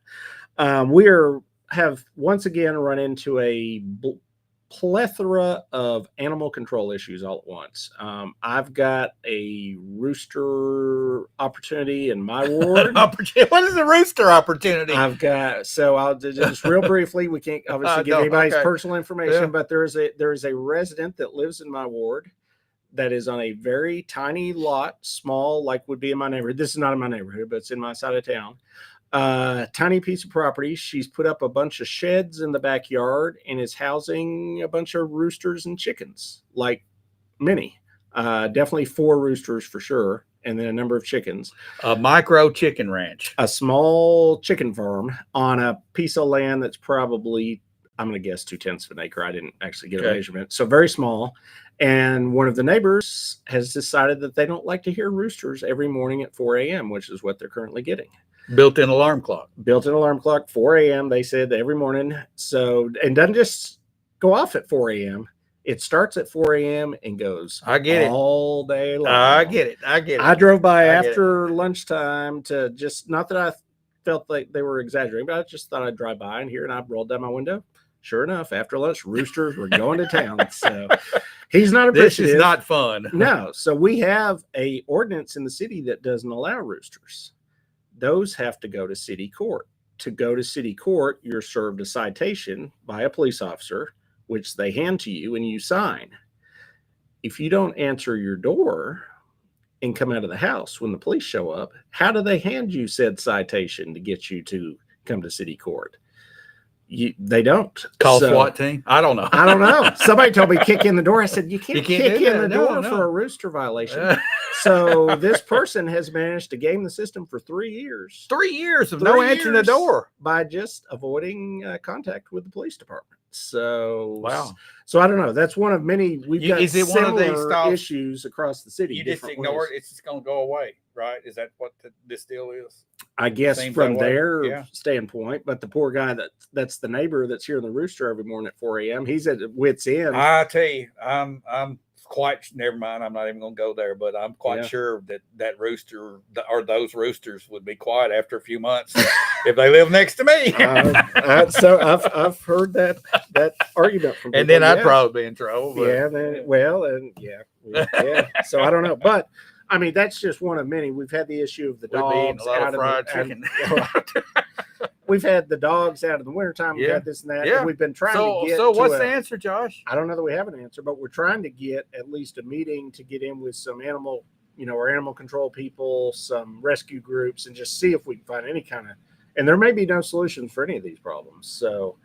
Have once again run into a plethora of animal control issues all at once. I've got a rooster opportunity in my ward. What is a rooster opportunity? So I'll just real briefly, we can't obviously give No, anybody's okay. personal information, Yeah. but there is a resident that lives in my ward that is on a very tiny lot, small, like would be in my neighborhood. This is not in my neighborhood, but it's in my side of town. Tiny piece of property. She's put up a bunch of sheds in the backyard and is housing a bunch of roosters and chickens, like many. Definitely 4 roosters for sure, and then a number of chickens. A micro chicken ranch. A small chicken farm on a piece of land that's probably, I'm going to guess, 2/10 of an acre. I didn't actually get a Okay. measurement. So very small. And one of the neighbors has decided that they don't like to hear roosters every morning at 4 a.m., which is what they're currently getting. Built-in alarm clock. Built-in alarm clock, 4 a.m., they said, every morning. So, and doesn't just go off at 4 a.m. It starts at 4 a.m. and goes I get it. all day long. I get it. I get it. I drove by I get it. after lunchtime to just, not that I felt like they were exaggerating, but I just thought I'd drive by and hear, and I rolled down my window. Sure enough, after lunch, roosters were going to town. So he's not This appreciative. is not fun. No. So we have a ordinance in the city that doesn't allow roosters. Those have to go to city court. To go to city court, you're served a citation by a police officer, which they hand to you and you sign. If you don't answer your door and come out of the house when the police show up, how do they hand you said citation to get you to come to city court? They don't. Call So- SWAT team. I don't know. I don't know. Somebody told me kick in the door. I said, you can't can't kick do in that. the No, door no. for a rooster violation. So this person has managed to game the system for 3 years 3 years of no 3 answering the years door. by just avoiding contact with the police department. So Wow. So I don't know. That's one of many. We've got Is it one of these similar stuff issues across the city. You just different ignore ways. it. It's just going to go away, right? Is that what this deal is? I guess Seems from that way. their Yeah. standpoint, but the poor guy that's the neighbor that's here in the rooster every morning at 4 a.m. He's at wit's end. I tell you, I'm quite, never mind. I'm not even going to go there, but I'm quite sure that rooster or those roosters would be quiet after a few months if they live next to me. So I've heard that argument from people. And then I'd probably be in trouble. But Yeah. So I don't know, but I mean that's just one of many. We've had the issue of the we'd be eating dogs a lot out of fried chicken. We've had the dogs out in the wintertime. We've had this and that. Yeah. And we've been trying to get. So what's the answer, Josh? I don't know that we have an answer, but we're trying to get at least a meeting to get in with some animal, or animal control people, some rescue groups, and just see if we can find any kind of. And there may be no solutions for any of these problems. So,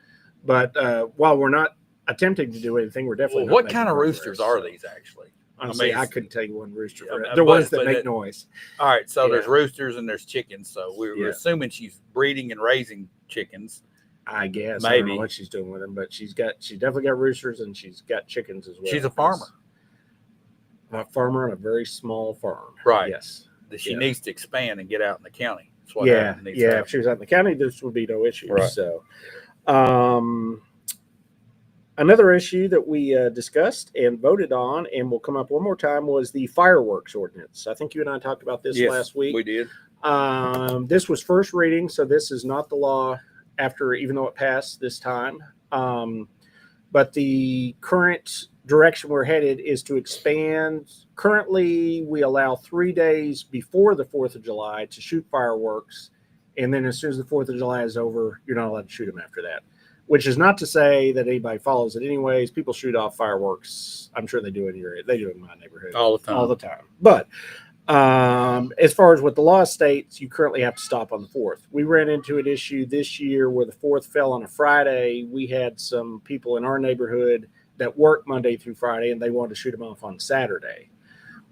but while we're not attempting to do anything, we're definitely. Well, what kind of roosters are these actually? Honestly, I couldn't tell you one rooster. Yeah, They're ones that make noise. All right, so there's roosters and there's chickens. So we're Yeah. assuming she's breeding and raising chickens. I guess I don't Maybe. know what she's doing with them, but she's definitely got roosters and she's got chickens as well. She's a farmer. A farmer on a very small farm. Right. Yes. She needs to expand and get out in the county. That's what Yeah. needs to happen. If she was out in the county, this would be no issue. Right. So, another issue that we discussed and voted on, and will come up one more time, was the fireworks ordinance. I think you and I talked about this Yes, last week. we did. This was first reading, so this is not the law after, even though it passed this time. But the current direction we're headed is to expand. Currently, we allow 3 days before the 4th of July to shoot fireworks. And then as soon as the 4th of July is over, you're not allowed to shoot them after that. Which is not to say that anybody follows it anyways. People shoot off fireworks. I'm sure they do it in your area. They do it in my neighborhood. All the time. All the time. But as far as what the law states, you currently have to stop on the 4th. We ran into an issue this year where the 4th fell on a Friday. We had some people in our neighborhood that work Monday through Friday, and they wanted to shoot them off on Saturday,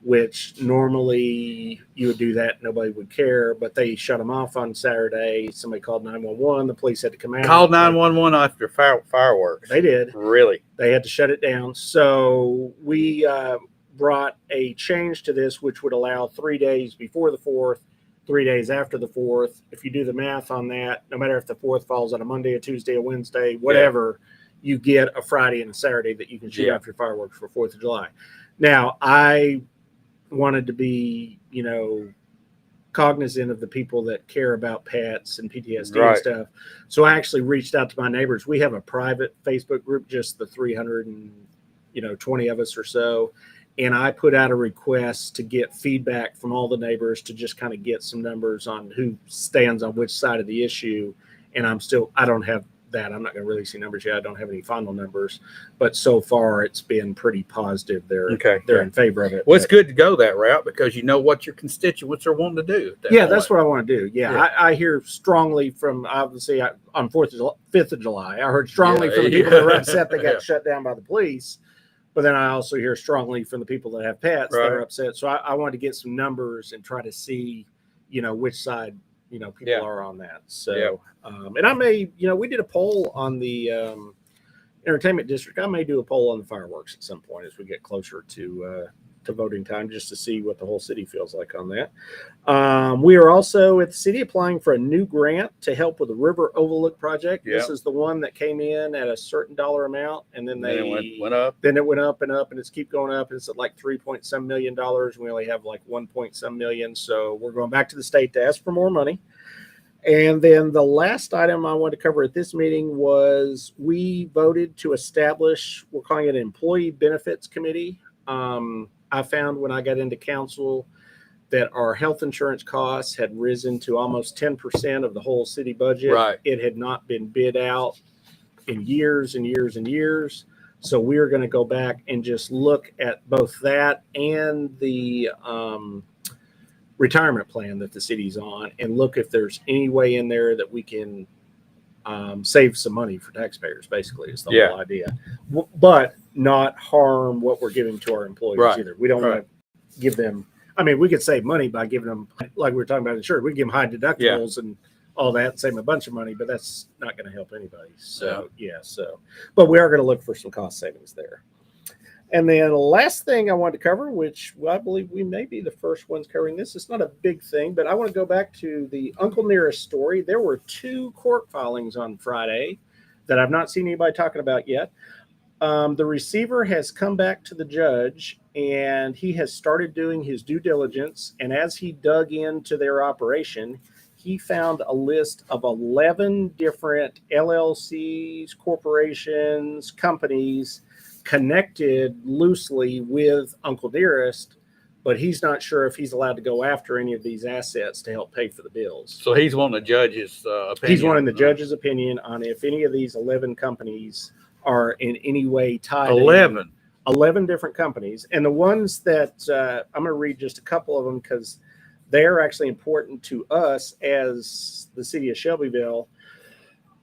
which normally you would do that. Nobody would care, but they shut them off on Saturday. Somebody called 911. The police had to come out. Called 911 after fireworks. They did. Really? They had to shut it down. So we brought a change to this, which would allow 3 days before the 4th, 3 days after the 4th. If you do the math on that, no matter if the 4th falls on a Monday, a Tuesday, a Wednesday, whatever, you get a Friday and a Saturday that you can shoot off your fireworks for 4th of July. Now, I wanted to be, cognizant of the people that care about pets and PTSD and stuff. So I actually reached out to my neighbors. We have a private Facebook group, just the 320 of us or so. And I put out a request to get feedback from all the neighbors to just kind of get some numbers on who stands on which side of the issue. And I don't have that. I'm not going to release any numbers yet. I don't have any final numbers, but so far it's been pretty positive. They're in favor of it. Well, it's good to go that route because you know what your constituents are wanting to do. That's what I want to do. Yeah. I hear strongly from, obviously, on 5th of July, I heard strongly from the people that were upset they got shut down by the police. But then I also hear strongly from the people that have pets that are upset. So I wanted to get some numbers and try to see, which side, people are on that. So, and I may, we did a poll on the entertainment district. I may do a poll on the fireworks at some point as we get closer to voting time, just to see what the whole city feels like on that. We are also at the city applying for a new grant to help with the River Overlook project. This is the one that came in at a certain dollar amount, and then it went up. Then it went up and up, and it's keep going up. It's at like $3.some million. We only have like $1.some million, so we're going back to the state to ask for more money. And then the last item I want to cover at this meeting was we voted to establish, we're calling it an employee benefits committee. I found when I got into council that our health insurance costs had risen to almost 10% of the whole city budget. Right. It had not been bid out in years and years and years. So we're going to go back and just look at both that and the retirement plan that the city's on, and look if there's any way in there that we can save some money for taxpayers, basically, is the whole idea. But not harm what we're giving to our employees either. We don't want to give them, we could save money by giving them, like we were talking about insurance, we give them high deductibles and all that, save them a bunch of money, but that's not going to help anybody. So, but we are going to look for some cost savings there. And then the last thing I wanted to cover, which I believe we may be the first ones covering this. It's not a big thing, but I want to go back to the Uncle Nearest story. There were 2 court filings on Friday that I've not seen anybody talking about yet. The receiver has come back to the judge, and he has started doing his due diligence. And as he dug into their operation, he found a list of 11 different LLCs, corporations, companies connected loosely with Uncle Nearest, but he's not sure if he's allowed to go after any of these assets to help pay for the bills. So he's wanting the judge's opinion. He's wanting the judge's opinion on if any of these 11 companies are in any way tied. 11 different companies. And the ones that I'm going to read just a couple of them because they're actually important to us as the city of Shelbyville.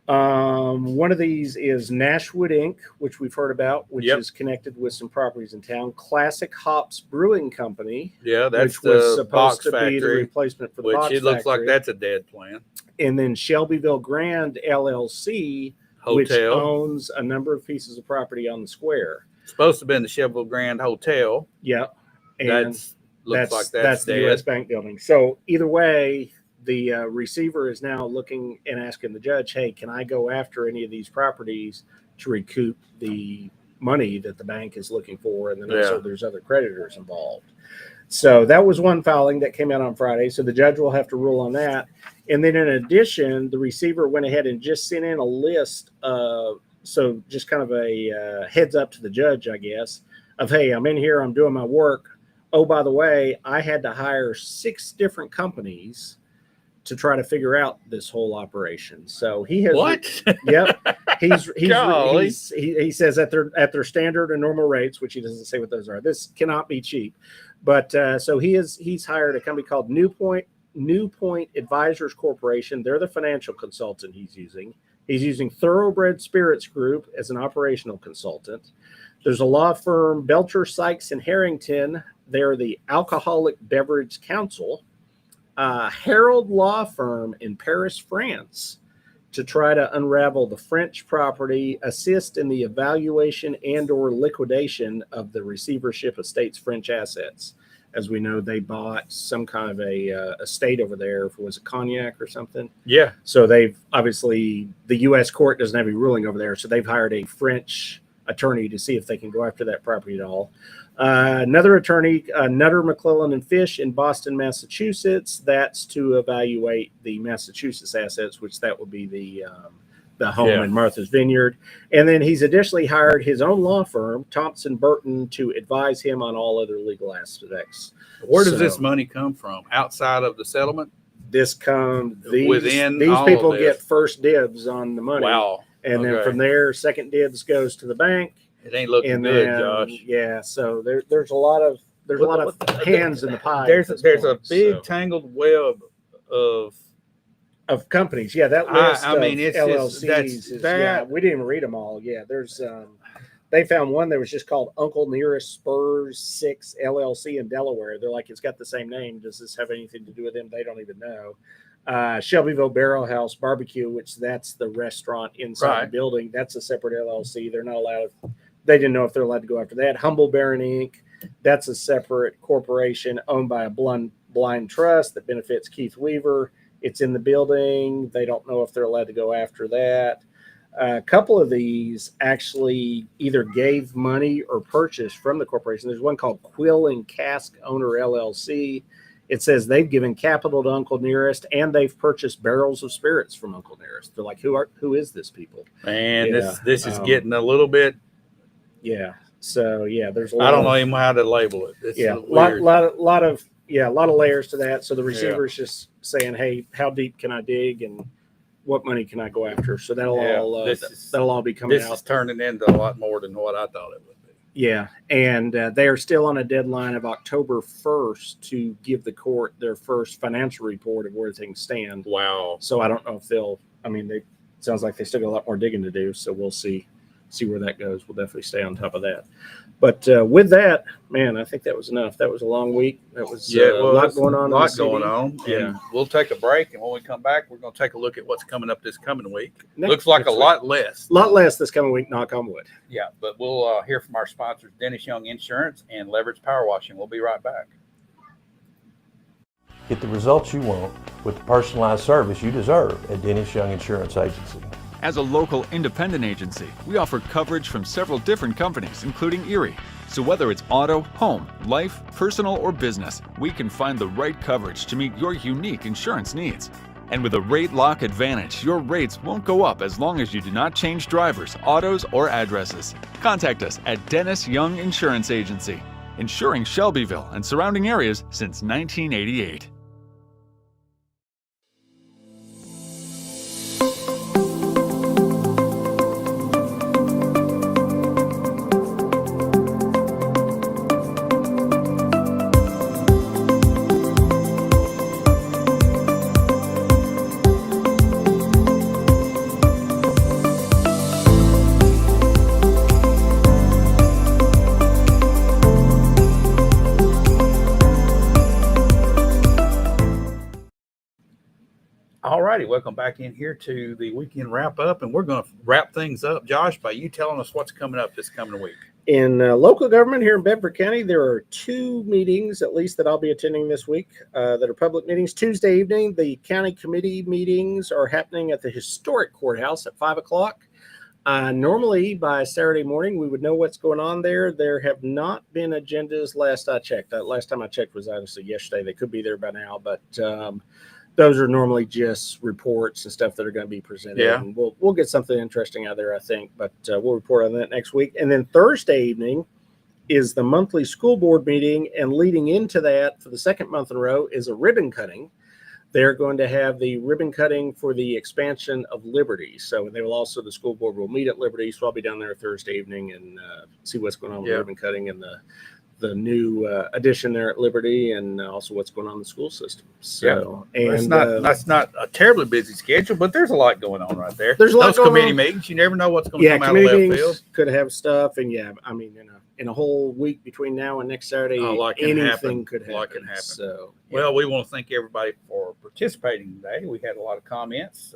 One of these is Nashwood Inc., which we've heard about, which is connected with some properties in town. Classic Hops Brewing Company. Yeah, that's which was the supposed box to be the factory, replacement for the which box it looks like factory. that's a dead plan. And then Shelbyville Grand LLC, which Hotel. owns a number of pieces of property on the square. Supposed to have been the Shelbyville Grand Hotel. Yeah. And Looks like that's the dead. U.S. Bank building. So either way, the receiver is now looking and asking the judge, hey, can I go after any of these properties to recoup the money that the bank is looking for? And then also there's other creditors involved. So that was one filing that came out on Friday. So the judge will have to rule on that. And then in addition, the receiver went ahead and just sent in a list of, so just kind of a heads up to the judge, I guess, of, hey, I'm in here, I'm doing my work. Oh, by the way, I had to hire 6 different companies to try to figure out this whole operation. So he has What? Yep. He says at their standard and normal rates, which he doesn't say what those are. This cannot be cheap. But so he's hired a company called New Point Advisors Corporation. They're the financial consultant he's using. He's using Thoroughbred Spirits Group as an operational consultant. There's a law firm, Belcher, Sykes, and Harrington. They're the Alcoholic Beverage Council. Herald Law Firm in Paris, France, to try to unravel the French property, assist in the evaluation and or liquidation of the receivership estate's French assets. As we know, they bought some kind of a estate over there. If it was a cognac or something. Yeah. So they've obviously, the U.S. court doesn't have a ruling over there. So they've hired a French attorney to see if they can go after that property at all. Another attorney, Nutter, McClellan, and Fish in Boston, Massachusetts. That's to evaluate the Massachusetts assets, which that would be the home in Martha's Vineyard. And then he's additionally hired his own law firm, Thompson Burton, to advise him on all other legal aspects. Where does this money come from? Outside of the settlement? These Within these all people of this? get first dibs on the money. Wow. And then from there, second dibs goes to the bank. It ain't looking And good, then, Josh. yeah, so there's a lot of hands in the pie. There's a point, big tangled web of companies. Yeah, that list I mean, of it's LLCs. just, we didn't even read them all. Yeah, there's they found one that was just called Uncle Nearest Spurs 6 LLC in Delaware. They're like, it's got the same name. Does this have anything to do with them? They don't even know. Shelbyville Barrel House Barbecue, which that's the restaurant inside the building. That's a separate LLC. They're not allowed. They didn't know if they're allowed to go after that. Humble Baron Inc. That's a separate corporation owned by a blind trust that benefits Keith Weaver. It's in the building. They don't know if they're allowed to go after that. A couple of these actually either gave money or purchased from the corporation. There's one called Quill and Cask Owner LLC. It says they've given capital to Uncle Nearest and they've purchased barrels of spirits from Uncle Nearest. They're like, who is this people? Man, this is getting a little bit. Yeah. So there's a lot. I don't know even how to label it. It's a lot of layers to that. So the receiver is just saying, hey, how deep can I dig and what money can I go after? So that'll all be coming out. This is turning into a lot more than what I thought it would be. Yeah, and they are still on a deadline of October 1st to give the court their first financial report of where things stand. Wow. So I don't know if it sounds like they still got a lot more digging to do. So we'll see see where that goes. We'll definitely stay on top of that. But with that, man, I think that was enough. That was a long week. That was a lot going on. A lot going on. Yeah. And we'll take a break. And when we come back, we're going to take a look at what's coming up this coming week. next Looks like a week. lot less. A lot less this coming week, knock on wood. Yeah, but we'll hear from our sponsors, Dennis Young Insurance and Leverage Power Washing. We'll be right back. Get the results you want with the personalized service you deserve at Dennis Young Insurance Agency. As a local independent agency, we offer coverage from several different companies, including Erie. So whether it's auto, home, life, personal, or business, we can find the right coverage to meet your unique insurance needs. And with a rate lock advantage, your rates won't go up as long as you do not change drivers, autos, or addresses. Contact us at Dennis Young Insurance Agency, insuring Shelbyville and surrounding areas since 1988. All righty, welcome back in here to the weekend wrap up, and we're going to wrap things up, Josh, by you telling us what's coming up this coming week. In local government here in Bedford County, there are 2 meetings, at least, that I'll be attending this week that are public meetings. Tuesday evening, the county committee meetings are happening at the historic courthouse at 5 o'clock. Normally, by Saturday morning, we would know what's going on there. There have not been agendas last I checked. Last time I checked was obviously yesterday. They could be there by now, but those are normally just reports and stuff that are going to be presented. Yeah. And we'll get something interesting out there, I think, but we'll report on that next week. And then Thursday evening is the monthly school board meeting, and leading into that for the second month in a row is a ribbon cutting. They're going to have the ribbon cutting for the expansion of Liberty. So they will also, the school board will meet at Liberty. So I'll be down there Thursday evening and see what's going on with ribbon cutting and the new addition there at Liberty, and also what's going on in the school system. So, and that's not a terribly busy schedule, but there's a lot going on right there. There's a lot Those going committee on. meetings, you never know what's going to come out of committee left meetings field. could have stuff, and I mean, in a whole week between now and next Saturday, anything could happen. Can happen. So, well, we want to thank everybody for participating today. We had a lot of comments.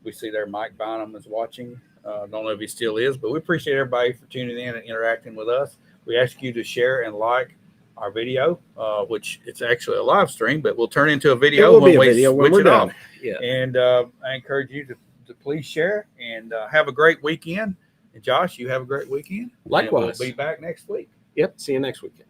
We see there Mike Bynum is watching. Don't know if he still is, but we appreciate everybody for tuning in and interacting with us. We ask you to share and like our video, which it's actually a live stream, but we'll turn into a video when we switch it off. Yeah. And I encourage you to please share and have a great weekend. And Josh, you have a great weekend. Likewise. And we'll be back next week. Yep. See you next weekend.